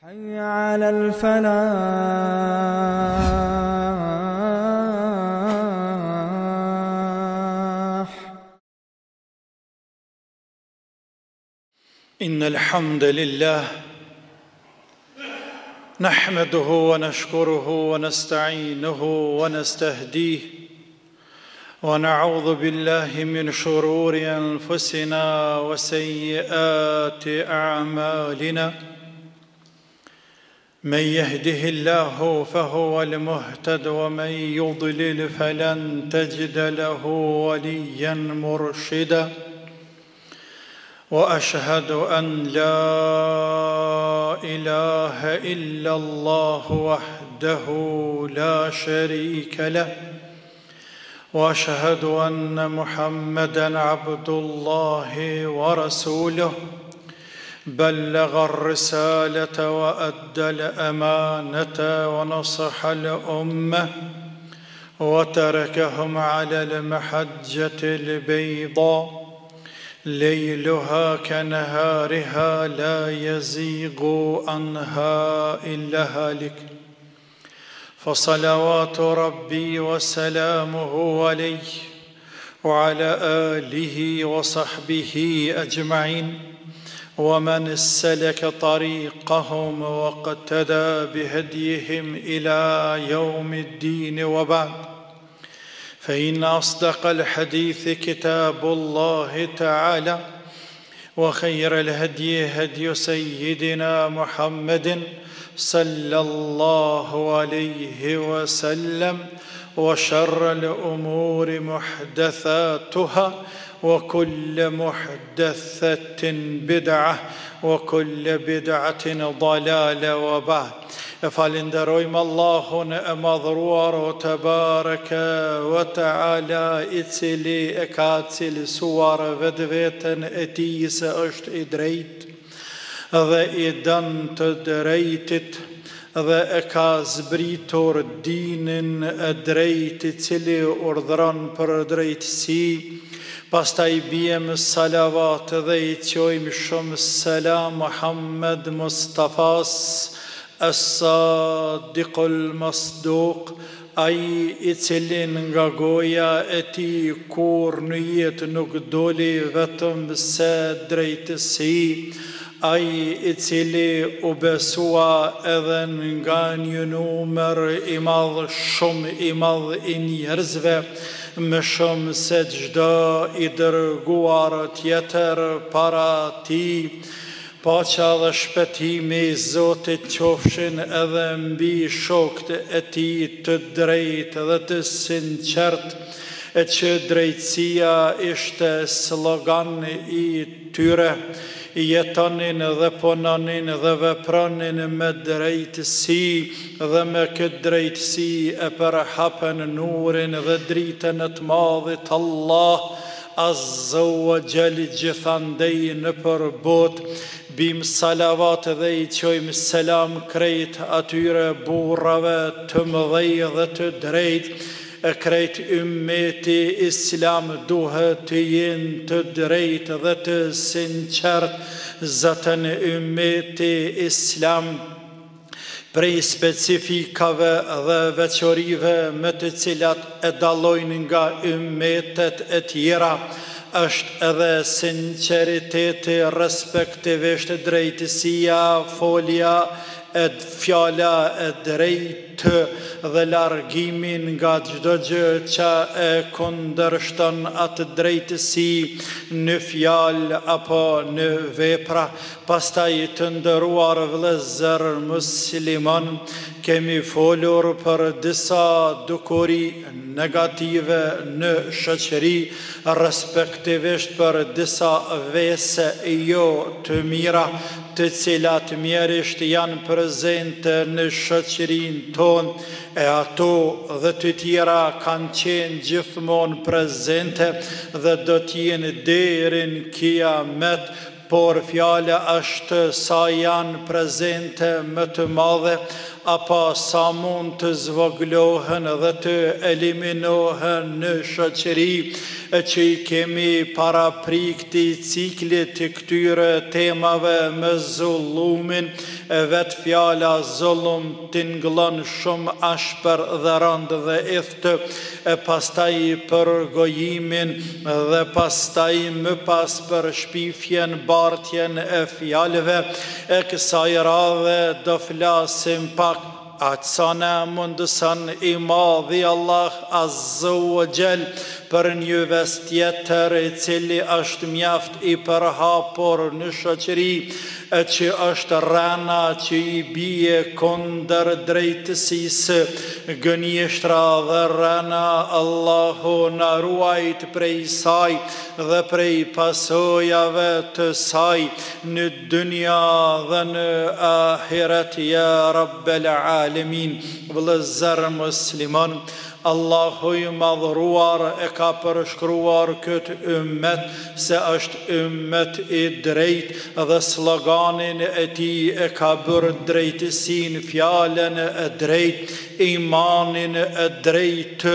حي على الفلاح. إن الحمد لله نحمده ونشكره ونستعينه ونستهديه ونعوذ بالله من شرور أنفسنا وسيئات أعمالنا من يهده الله فهو المهتد ومن يضلل فلن تجد له وليا مرشدا وأشهد أن لا إله إلا الله وحده لا شريك له وأشهد أن محمدًا عبد الله ورسوله بلغ الرسالة وأدى الأمانة ونصح الأمة وتركهم على المحجة البيضاء ليلها كنهارها لا يزيغ عنها إلا هالك فصلوات ربي وسلامه عليه وعلى آله وصحبه أجمعين ومن سلك طريقهم واقتدى بهديهم إلى يوم الدين وبعد فإن أصدق الحديث كتاب الله تعالى وخير الهدي هدي سيدنا محمد صلى الله عليه وسلم وشر الأمور محدثاتها وكل محدثة بدعة وكل بدعة ضلالة وبعد فالندرويم الله مضروار وتبارك وتعالى اتسلي اكاتسل سوار ودويتن اتيس اشت ادريت dhe I dën të drejtit dhe e ka zbritur dinin e drejtit cili urdhron për drejtësi. Pastaj bijem salavat dhe I qojmë shumë selam Muhammed Mustafas as-Sadiqul Masduq, ai I cilin nga goja e tij kur në jetë nuk doli vetëm se drejtësi, ai I cili u besua edhe nga një numër I madh, shumë I madh I njerëzve, më shumë se çdo I dërguar tjetër para tij. Paqja dhe shpëtimi I Zotit qofshin edhe mbi shokët e tij të drejtë dhe të sinqert, e që drejtësia ishte slogan I tyre. Jetonin dhe punonin dhe vepronin me drejtësi dhe me këtë drejtësi e përhapen nurin dhe dritën e të madhit Allah Azza wa Jall gjithandej në përbot. Bim salavat dhe I qojmë selam krejt atyre burrave të mëdhej dhe të drejt. E krejt ummeti Islam duhet të jenë të drejt dhe të sinqert. Zatën ummeti Islam prej specifikave dhe veçorive me të cilat e dallojnë nga ummetet e tjera është edhe sinqeriteti, respektivisht drejtësia, folja e fjala e drejtë dhe largimin nga çdo gjë që e kundërshton atë drejtësi në fjalë apo në vepra. Pastaj të nderuar vëllezër musliman, kemi folur për disa dukuri negative në shoqëri, respektivisht për disa vese jo të mira, të cilat mjerisht janë prezente në shoqërinë tonë, e ato dhe të tjera kanë qenë gjithmonë prezente dhe do t'jenë deri në kiamet. Por fjala është sa janë prezente më të madhe, apo sa mund të zvoglohen dhe të eliminohen në shoqëri, që i kemi paraprik të ciklit të këtyre temave me zullumin, vetë fjala zullum t'ingëllon shumë ashpër dhe rëndë dhe iftë, pastaj për gojimin dhe pastaj më pas për shpifjen, bartjen e fjalëve, e kësaj radhe do flasim pak atë sa ne mundëson i madhi Allah Azza wa Jall për një vest tjetër i cili është mjaft i përhapur në shoqëri, që është rana që i bie kundër drejtësisë, gënjeshtra dhe rana. Allahu na ruajt prej saj dhe prej pasojave të saj në dynja dhe në ahiret, ja Rabbel Alamin. Vëllezër musliman, Allahu i madhruar e ka përshkruar këtë ummet se është ummet i drejt, dhe sloganin e tij e ka bërë drejtësin, fjalen e drejt, imanin e drejt,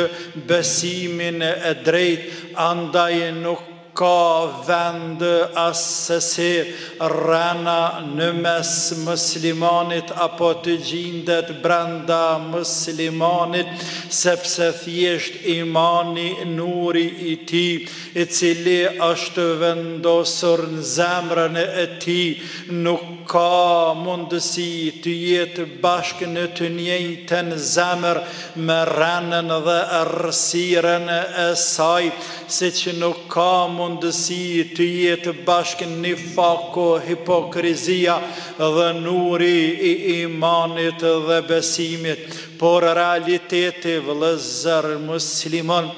besimin e drejt. Andaj nuk ka vend asesi rana në mes muslimanit apo të gjindet brenda muslimanit, sepse thjesht imani, nuri i tij, i cili është vendosur në zemrën e tij, nuk ka mundësi të jetë bashkë në të njëjtën zemër me ranën dhe errësirën e saj, siç nuk ka mundësi të jetë bashkë një fako, hipokrizia dhe nuri i imanit dhe besimit. Por realiteti, vëllezër musliman,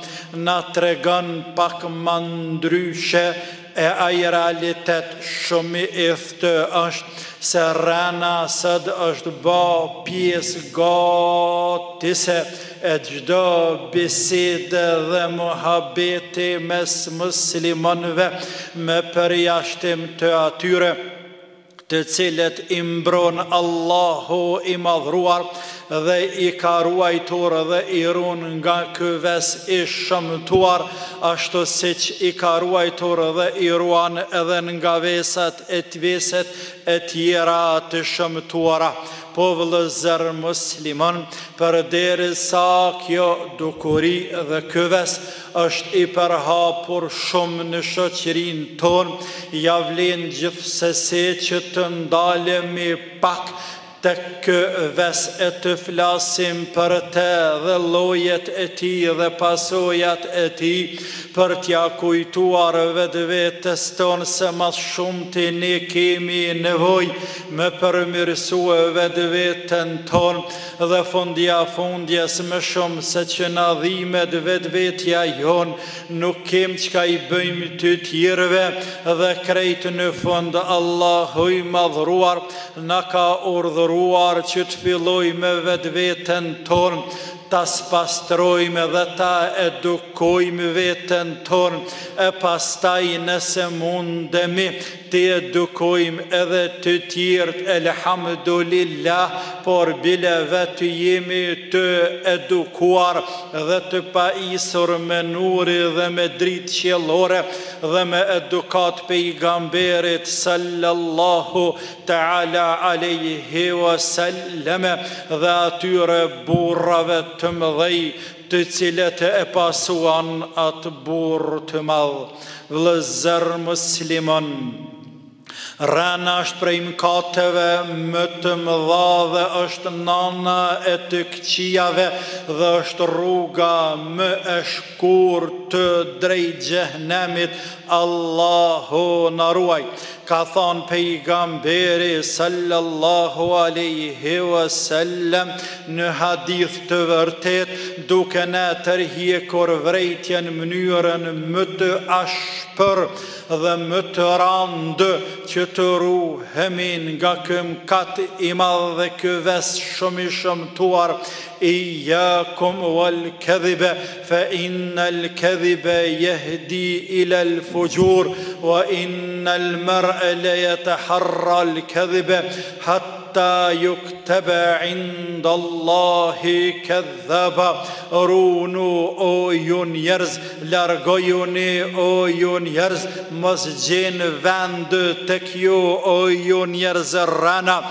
na tregon pak më ndryshe, e ai realitet shumë i iftë është se rana sot është bë pjesë gatise e çdo bisede dhe muhabeti mes muslimanëve, me përjashtim të atyre të cilët i mbron Allahu i madhruar dhe i ka ruajtur dhe i ruan nga ky ves i shëmtuar, ashtu siç i ka ruajtur dhe i ruan edhe nga vesat e veset e tjera të shëmtuara. Po vëllezër musliman, përderisa kjo dukuri dhe ky ves është i përhapur shumë në shoqërinë tonë, ja vlen gjithsesi që të ndalemi pak tek ves e të flasim për te dhe llojet e tij dhe pasojat e tij, për t'ja kujtuar vetvetes tonë se mas shumë të ne kemi nevojë me përmirësue vetveten tonë, dhe fundjes më shumë se që na dhimbet vetvetja jon, nuk kem çka i bëjmë të tjerëve, dhe krejt në fund Allahu i madhruar na ka urdhëruar që të fillojmë me vetveten tonë, ta spastrojmë dhe ta edukojmë veten tonë, e pastaj nëse mundemi të edukojmë edhe të tjerët, elhamdulillah, por bile vetë jemi të edukuar dhe të paisur me nuri dhe me dritë qiellore dhe me edukat pejgamberit sallallahu ta'ala alaihi wasallam, dhe atyre burrave të mëdhej të cilët e pasuan atë burr të madh. Vëllezër musliman, rana është prej mëkateve më të mëdha dhe është nana e të këqijave dhe është rruga më e shkurtë drejt xhehenemit. Allahu na ruaj. Ka thonë pejgamberi sallallahu alaihi wasallam në hadith të vërtet, duke ne tërhiqur vrejtjen në mënyrën më të ashpër dhe më të randë, që të ruhemi nga ky mëkat i madh dhe ky ves shumë i shëmtuar. Iyakum wal kadhiba fa innal kadhiba yahdi ila al fujur wa innal mar'a la yataharra al kadhiba hatta حتى يكتب عند الله كذابا. Runu o ju njerëz, largojuni o ju njerëz, mos gjeni vend tek ju o ju njerëz rana,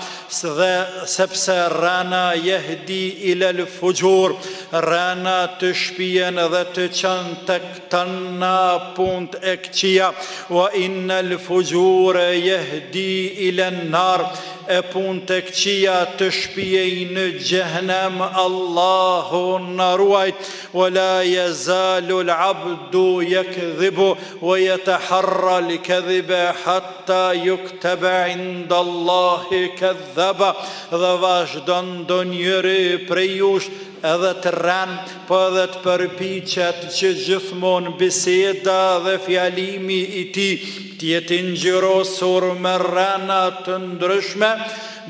sepse rana jehdi ilal fujur, rana të shpijen dhe të qën tek tëna punt e këqia, wa innal fujur jehdi ilan nar, e punt e këqia të shpijej në gjehnem. Allahu në ruajt. Wala yazalu al-abdu yakdhibu wa yataharra al-kadhiba hatta yuktaba inda Allahi kadhaba. Dhe vazhdon ndonjëri prej jush edhe të rran, po edhe të përpiqet që gjithmonë biseda dhe fjalimi i tij t'jetë ngjyrosur me rana të ndryshme,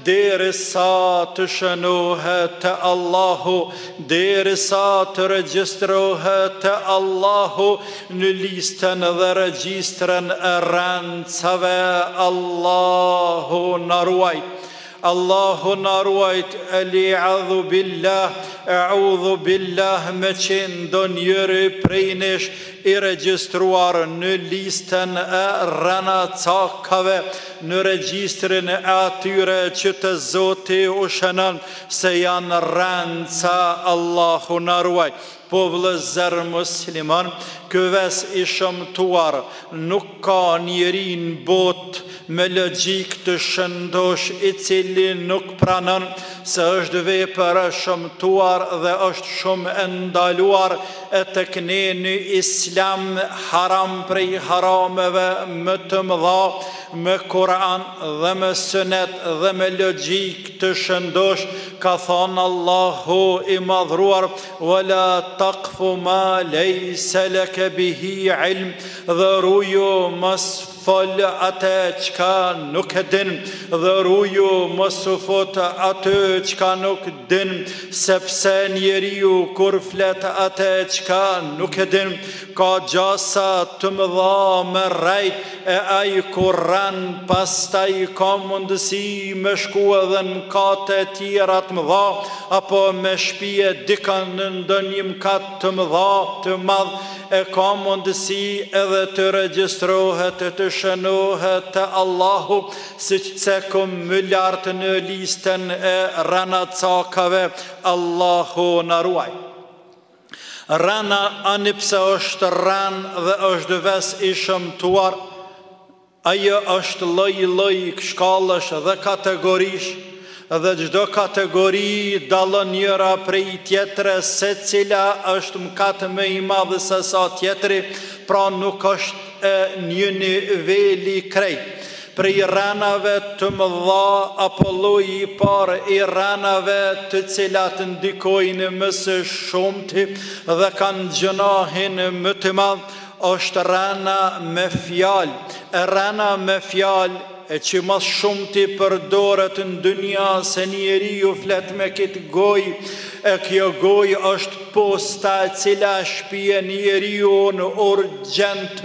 derisa të shënohet te Allahu, derisa të regjistrohet te Allahu në listën dhe regjistrën e rancave. Allahu na ruajt. Allahu na ruajt. Li'adhu billah, a'udhu billah, me qenë ndonjëri prej nesh i regjistruar në listën e ranacakave, në regjistrin e atyre që të Zoti u shënon se janë ranca. Allahu na ruaj. Po vëllezër musliman, ky ves i shëmtuar nuk ka njeri në botë me logjik të shëndosh i cili nuk pranon se është vepër e shëmtuar dhe është shumë e ndaluar, e tek ne në Islam haram prej harameve më të mëdha, me Kur'an dhe me Sunet dhe me logjik të shëndosh, ka thënë Allahu i madhruar: wala taqfu ma laysa laka bihi ilm, dhe ruju mos fol atë çka nuk e din, dhe ruju mos u fut atë çka nuk din, sepse njeriu kur flet atë çka nuk e din, ka gjasa të mëdha me rrejt, e ai Kur'an pastaj ka mundësi me shku edhe në kate tjera të mëdha, apo me shpije dikën në ndonjë mkat të mëdha të madh, e ka mundësi edhe të regjistrohet, të shënohet te Allahu, siç cekum më lart në listën e ranacakave. Allahu na ruaj. Rana anipse është ran dhe është ves i shëmtuar, ajo është lloj shkallësh dhe kategorish, dhe çdo kategori dallon njëra prej tjetrës, secila është mëkat më i madh se sa tjetri, pra nuk është një niveli krejt. Prej ranave të mëdha apo lloji i parë i ranave të cilat ndikojnë më së shumti dhe kanë gjunahin më të madh, është rana me fjalë. Rana me fjalë e që mas shumë ti përdoret në dynja, se njeriu flet me këtë gojë, e kjo gojë është posta e cila shpije njeriu në urgjent,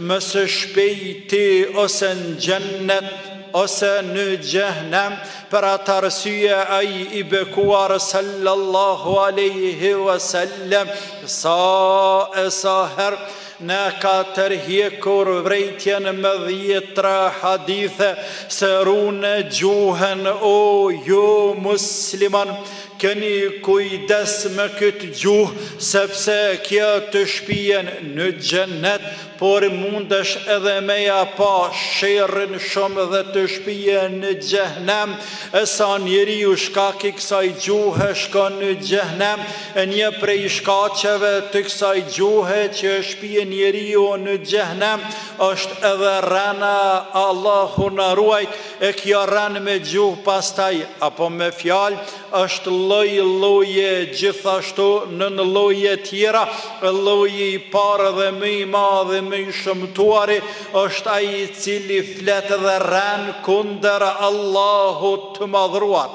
më së shpejti ose në xhennet ose në xhenem. Për atë arsye ai i bekuar sallallahu alaihi wasallam sa herë ne ka tërhjekur vrejtjen me 10 hadithe, se rune gjuhën o ju musliman, keni kujdes me këtë gjuhë, sepse kjo të shpijen në xhennet, por mundesh edhe me ja pa sherrin shumë dhe të shpijen në xhenem, e sa njeriu shkak i kësaj gjuhe shkon në xhenem. E një prej shkaqeve të kësaj gjuhe që shpijen njeriu në xhenem është edhe rana. Allahu na ruajt. E kjo ran me gjuhë pastaj apo me fjalë është lloje gjithashtu në lloje tjera. Lloji i parë dhe më i madh dhe më i shëmtuari është ai i cili flet dhe ran kundër Allahut të madhruar.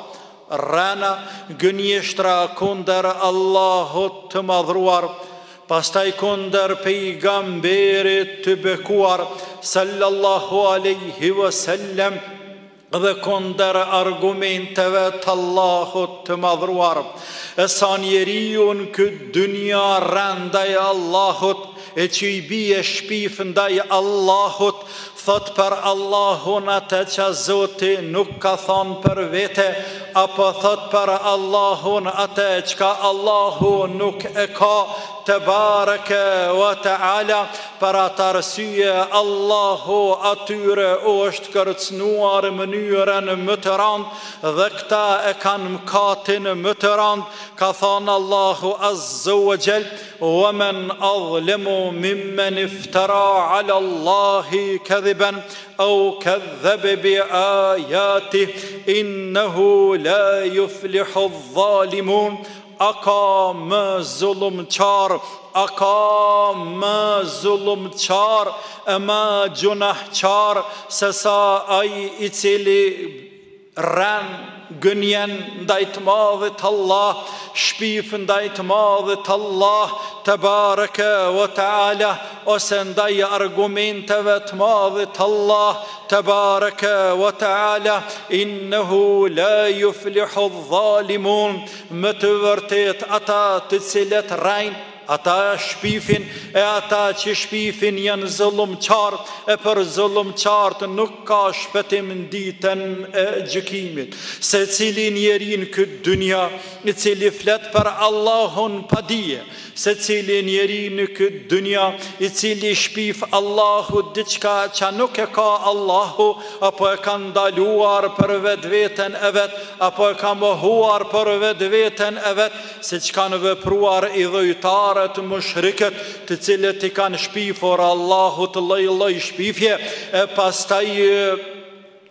Rana gënjeshtra kundër Allahut të madhruar, pastaj kundër pejgamberit të bekuar sallallahu alaihi wasallam, dhe kundër argumenteve të Allahut të madhruar. E sa njeriu në këtë dynja randaj Allahut, e që i bie shpif ndaj Allahut, thot për Allahun atë që Zoti nuk ka thonë për vete, apo thot për Allahun atë që ka Allahu nuk e ka, të bareke wa ta'ala. Për atë arsye Allahu atyre është kërcnuar mënyrën më të randë, dhe këta e kanë mëkatin më të randë. Ka thonë Allahu azza wa jall: "Wa man azlamu mimman iftara ala Allahi kadhiban aw kadhaba bi ayatihi innahu la yuflihu adh-dhalimun." A ka më zullumqar, a ka më zullumqar, e më gjunahqar, se sa ai i cili ran gënjen ndaj të madhit Allah, shpif ndaj të madhit Allah të bareke wa ta'ala, ose ndaj argumenteve të madhit Allah të bareke wa ta'ala. Innehu la yuflihu adh-dhalimun. Më të vërtet ata të cilët rajnë, ata shpifin, e ata që shpifin janë zullumqar, e për zullumqart nuk ka shpëtim në ditën e gjykimit. Se cili njeri në këtë dynja, i cili flet për Allahun pa dije, se cili njeri në këtë dynja, i cili shpif Allahu diçka që nuk e ka Allahu, apo e ka ndaluar për vetveten e vet, apo e ka mohuar për vetveten e vet, se që kanë vepruar idhujtar të mushrikët, të cilët i kanë shpifur Allahu të lloj-lloj shpifje, e pastaj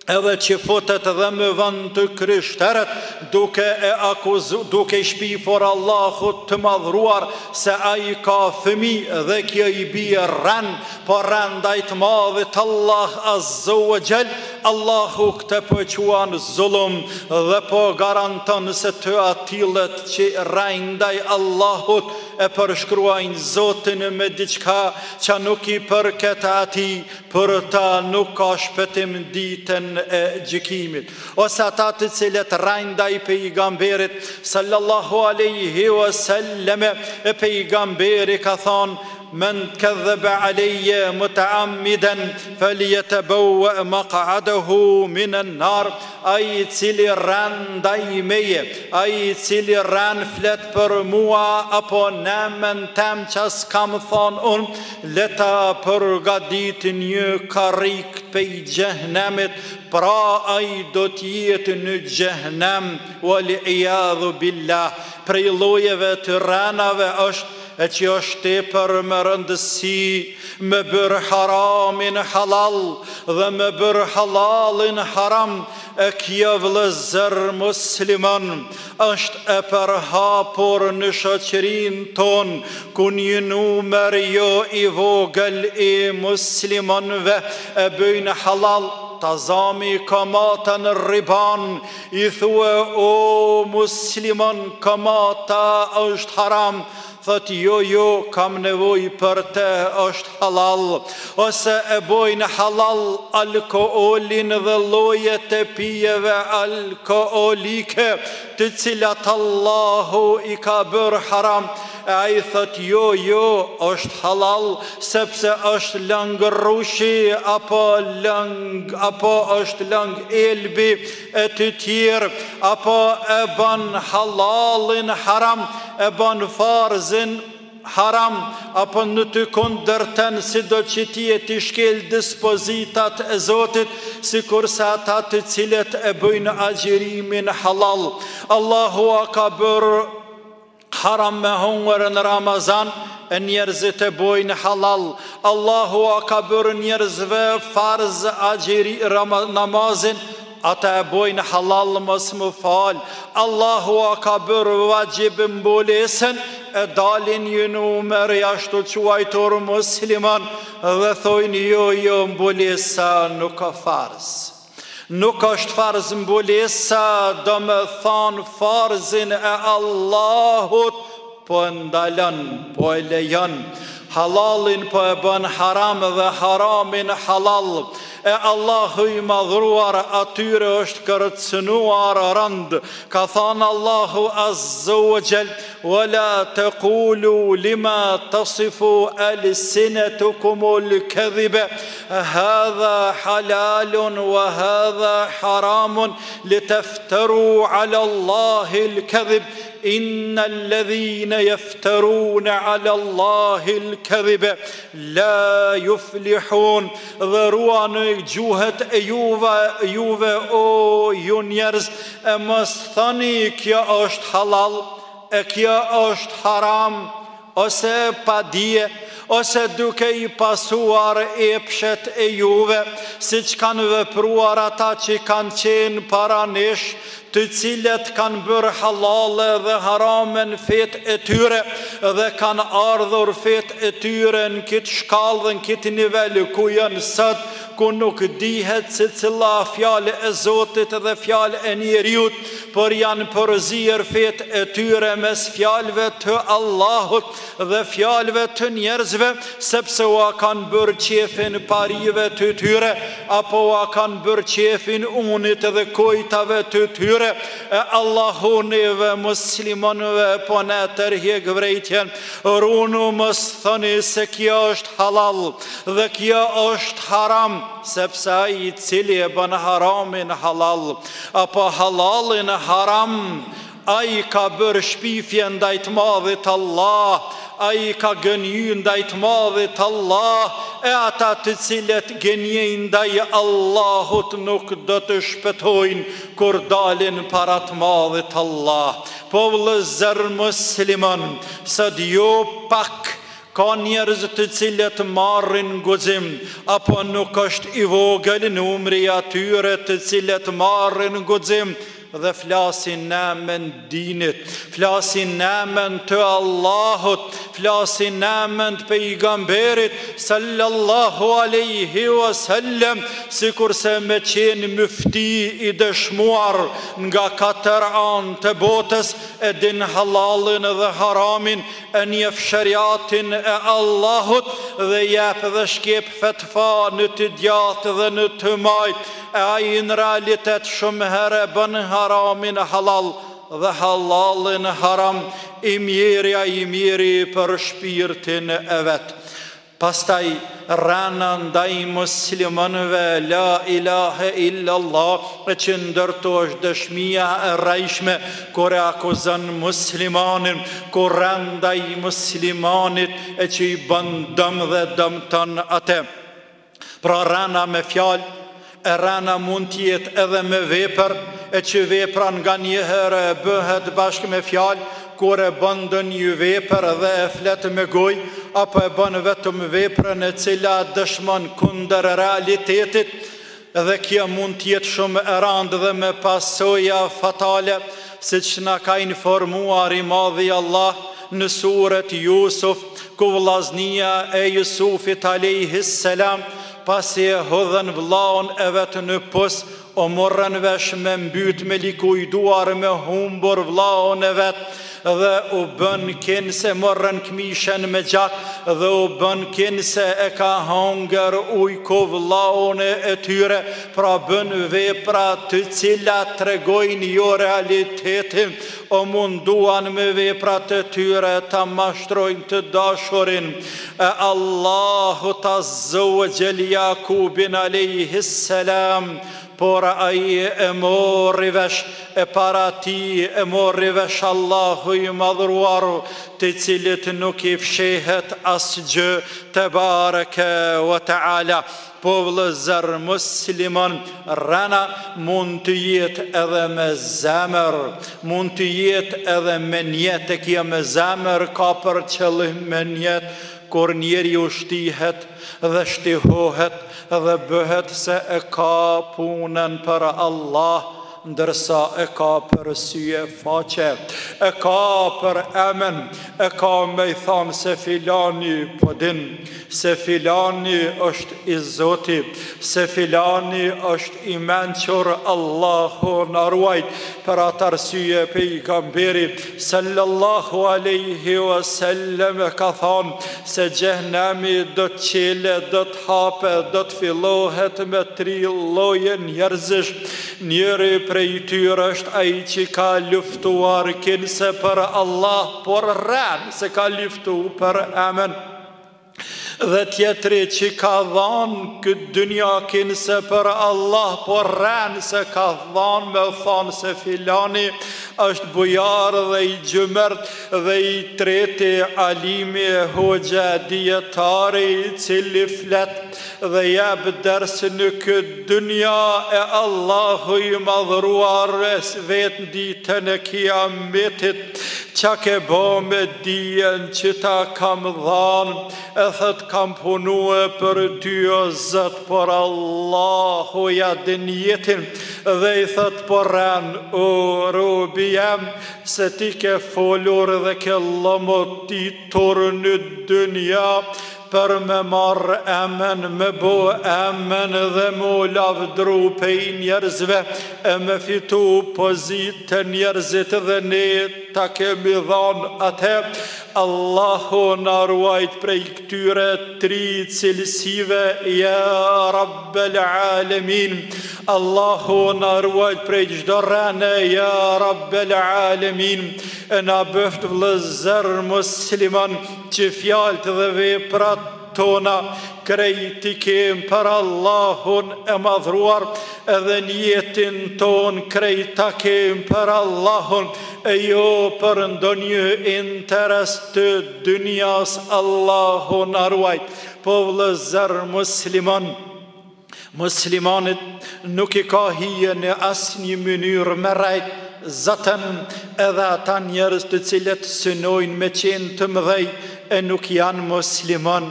edhe që fotet dhe më vend të krishterët, duke i shpifur Allahut të madhruar se ai ka fëmijë dhe kjo i bie ran, po ran ndaj të madhit Allah azza wa jall. Allahu këtë po quan zullum dhe po garanton se të atillet që rajnë ndaj Allahut e përshkruajnë Zotin me diçka që nuk i përket atij, për ta nuk ka shpëtim ditën e gjykimit. Ose ata të cilët rajnë ndaj pejgamberit sallallahu alaihi wasallam, e pejgamberi ka thonë: "Men kadhaba alayya muta'ammidan falyatabawwa maq'adahu min an-nar." Ai cili ran ndaj meje, ai cili ran flet për mua apo nëmën tem që s'kam thonë unë, leta përgadit një karrik pej gjehnemit, pra ai do t'jetë në gjehnem, wal iyadhu billah. Prej llojeve të ranave është e që është tepër më rëndësi me bërë haramin halal dhe me bërë halalin haram. E kjo vëllezër musliman është e përhapur në shoqërinë tonë, ku një numër jo i vogël i muslimanëve e bëjnë halal. Tazami kamata në riban, i thue: "O musliman, kamata është haram." Thot: jo, kam nevoj për te, është halal. Ose e bojnë halal alkoolin dhe llojet e pijeve alkoolike, të cilat Allahu i ka bërë haram. E ai thot: jo, është halal, sepse është lëng rushi, apo është lëng elbi e të tjerë, apo e ban halalin haram, e ban farzin haram, apo në të kundërten, si do që ti e të shkel dispozitat e Zotit, si kurse ata të cilët e bëjnë agjerimin halal. Allahu a ka bërë haram me hungër në Ramazan, e njerëzit e bojnë halal. Allahu a ka bërë njerëzve farz namazin, ata e bojnë halal, mos më fal. Allahu a ka bërë vajib mbulesën, e dalin një numër jashtë të quajtur musliman dhe thojnë: jo, mbulesa nuk ka farz. Nuk është farz mbulesa, do me thonë farzin e Allahut po ndalën, po e lejon. Halalin po e bën haram dhe haramin halal. e Allahu i madhruar atyre është kërcënuar rënd. Ka thënë Allahu azza wa jall: "Wala taqulu lima tasifu alsinatukumul kadhiba hadha halalun wa hadha haramun litaftaru ala Allahil kadhib إن الذين يفترون على الله الكذب لا يفلحون." Dhe ruani gjuhët e juve o ju njerëz, e mos thoni kjo është halal, e kjo është haram, ose pa dije, ose duke i pasuar epshet e juve, si që kanë vepruar ata që kanë qenë para nesh, të cilët kanë bërë halale dhe haramen fet e tyre, dhe kanë ardhur fet e tyre në këtë shkallë dhe në këtë nivel ku janë sot, ku nuk dihet se cila fjale e Zotit dhe fjale e njeriut, por janë përzir fet e tyre mes fjalve të Allahut dhe fjalve të njerëzve, sepse ua kanë bërë qefin parive të tyre, apo ua kanë bërë qefin unit dhe kojtave të tyre. E Allahu neve muslimanve po ne tërhjek vrejtjen, runu mos thoni se kjo është halal dhe kjo është haram, sepse ai i cili e bën haramin halal apo halalin haram, ai ka bërë shpifje ndaj të madhit Allah, ai ka gënjy ndaj të madhit Allah, e ata të cilët gënjejnë ndaj Allahut nuk do të shpëtojnë kur dalin para të madhit Allah. Po vëllezër musliman, sot jo pak ka njerëz të cilët marrin guxim, apo nuk është i vogël numri atyre të cilët marrin guxim dhe flasin në emën dinit, flasin në emën të Allahut, flasin në emën të pejgamberit sallallahu alaihi wasallam, sikurse me qenë mufti i dëshmuar nga 4 anë të botës, e din halalin dhe haramin, e njeh shariatin e Allahut dhe jep dhe shkep fetva në të djathtë dhe në të majt, e ai në realitet shumë herë bën haramin halal dhe halalin haram, i miri për shpirtin e vet. Pastaj rana ndaj muslimanëve la ilahe illallah, e që ndërtosh dëshmia e rrejshme kur e akuzon muslimanin, kur ndaj muslimanit e që i bën dëm dhe dëmton atë. Pra rana me fjalë, e rana mund tjetë edhe me vepër, e që vepra nga njëherë bëhet bashkë me fjalë, kur e bëndë një vepër dhe e fletë me goj, apo e bënë vetëm veprën e cila dëshmon kundër realitetit, dhe kjo mund tjetë shumë e randë dhe me pasoja fatale, si që na ka informuar i madhi Allah në suret Jusuf, ku vllaznia e Jusufit alayhis salam, pasi e hodhen vllaun e vetë në pos, o morën vesh me mbyt me likujduar me humbur vllaun e vetë, dhe u bën kin se morën këmishen me gjak, dhe u bën kin se e ka hangër ujku vllaun e tyre, pra bën vepra të cilat tregojnë jo realitetin, o munduan me vepra të tyre ta mashtrojnë të dashurin e Allahut azza wa jall Jakubin alayhis salam, por ai e mori vesh, e para ti e mori vesh Allahu i madhruar, të cilit nuk i fshehet asgjë te bareke wa taala. Po vëllezër musliman, rana mund të jetë edhe me zemër, mund të jetë edhe me njet, e kjo me zemër ka për qëllim me njet, kur njeri u shtihet dhe shtihohet dhe bëhet se e ka punën për Allah, ndërsa e ka për syje faqe, e ka për emen, e ka me i thanë se filani po din, se filani është i Zoti, se filani është i menqur, Allahu na ruajt. Për atë arsye pejgamberi sallallahu alaihi wasallam ka thonë se xhehenemi do të qele, do të hape, do të fillohet me 3 lloje njerëzish. Njëri prej tyre është ai që ka luftuar kinse për Allah, por rën se ka luftu për emen. Dhe tjetri që ka dhanë këtë dynja kinse për Allah, por rën se ka dhanë me thonë se filani është bujar dhe i gjymërt, dhe i treti alimi hoxha dietari i cili flet dhe jep ders në këtë dynja e Allahu i madhruar vetë ditën e kiametit. Qa ke bo me dijen që ta kam dhanë, e thët kam punue për ty o Zot, por Allahu ja din jetin, dhe i thët por ren o robi jem, se ti ke folur dhe ke lomotitur në dynja, për me marrë emen, me bo emen dhe mu lavdru pej njerëzve, e me fitu pozitë njerëzit dhe ne ta kemi dhanë atë. Allahu na ruajt prej këtyre 3 cilësive, ja Rabbel Alamin. Allahu na ruajt prej çdo rane, ja Rabbel Alamin. E na bëft vëllezër musliman që fjalët dhe veprat tona krejti kem për Allahun e madhruar, edhe njetin ton krejta kem për Allahun e jo për ndonjë interes të dynjas. Allahun na ruajt. Po vëllezër musliman, muslimanit nuk i ka hije në asnjë mënyrë me rejt Zotën, edhe ata njerëz të cilët synojnë me qenë të mëdhej e nuk janë musliman,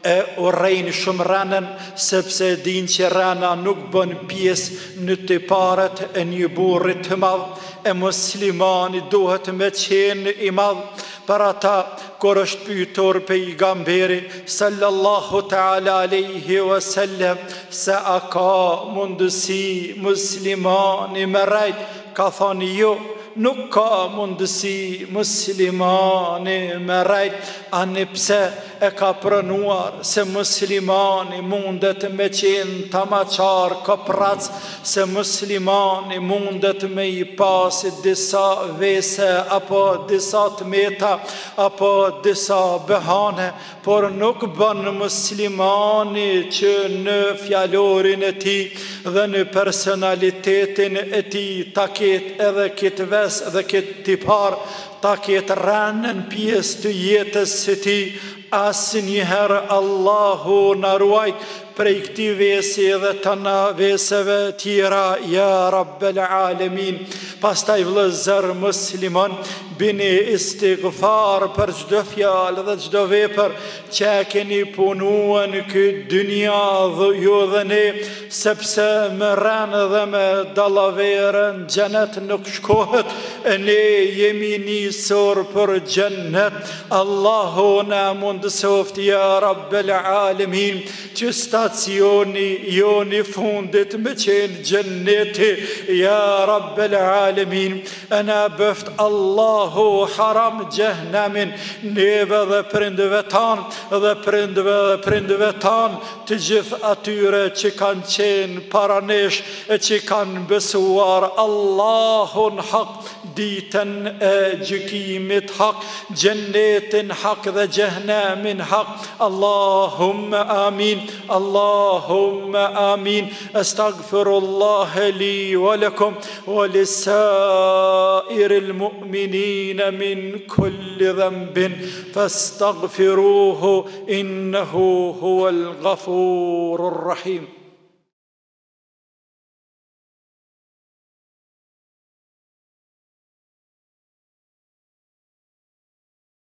e urrejnë shumë rënën, sepse din që rëna nuk bën pjesë në tiparet e një burrit të madh, e muslimani duhet me qenë i madh. Për ata, kur është pyetur pejgamberi sallallahu ta'ala alaihi wasallam se a ka mundësi muslimani me rejt, ka thonë jo, nuk ka mundësi muslimani me rejt. Ani pse e ka pranuar se muslimani mundet me qenë tamaqar koprac, se muslimani mundet me i pasi disa vese apo disa tmeta apo disa behane, por nuk bën muslimani që në fjalorin e ti dhe në personalitetin e ti ta ketë edhe këtë ves dhe këtë tipar, ta ketë rënën pjesë të jetës së ti. Asnjëherë Allahu na ruajt prej këti vesi dhe të na veseve tjera, ja Rabbel Alamin. Pastaj vëllezër musliman, bini istighfar për çdo fjalë dhe çdo vepër që keni punuar në këtë dynja dhe ju dhe ne, sepse me rënë dhe me dallaverën xhenet nuk shkohet, e ne jemi nisur për xhenet. Allahu na mundësoft, ja Rabbel Alamin, që stacioni joni fundit me qenë xheneti, ja Rabbel Alamin. E na bëft Allahu haram xhehenemin neve dhe prindëve tanë dhe prindëve tanë, të gjithë atyre që kanë qenë para nesh e që kanë besuar Allahun hak, ditën e gjykimit hak, xhenetin hak dhe xhehenemin hak. Allahumma amin, Allahumma amin. Astaghfirullah li wa lakum wa lisairil mu'minin min kulli dhanbin fastaghfiruhu innahu huwal ghafurur rahim.